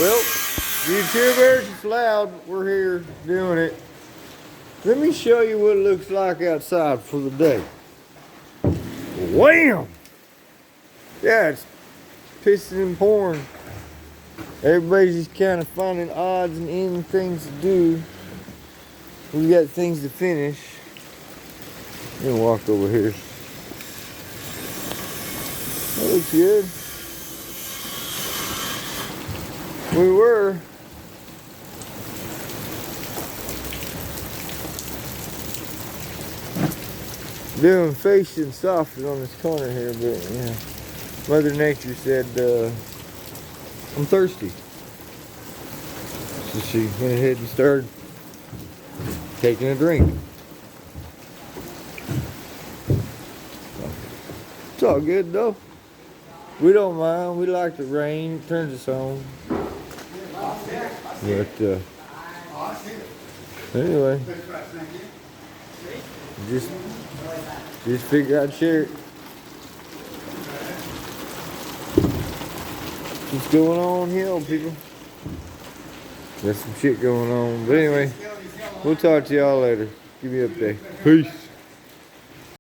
Well, YouTubers, it's loud. We're here doing it. Let me show you what it looks like outside for the day. Wham! Yeah, it's pissing and pouring. Everybody's just kind of finding odds and ends things to do. We got things to finish. Let me walk over here. That looks good. We were doing facing soffit on this corner here, but yeah, Mother Nature said I'm thirsty, so she went ahead and started taking a drink. It's all good though. We don't mind. We like the rain. It turns us on. But anyway, just figure I'd share it. What's going on here, people? Got some shit going on. But anyway, we'll talk to y'all later. Give me an update. Peace.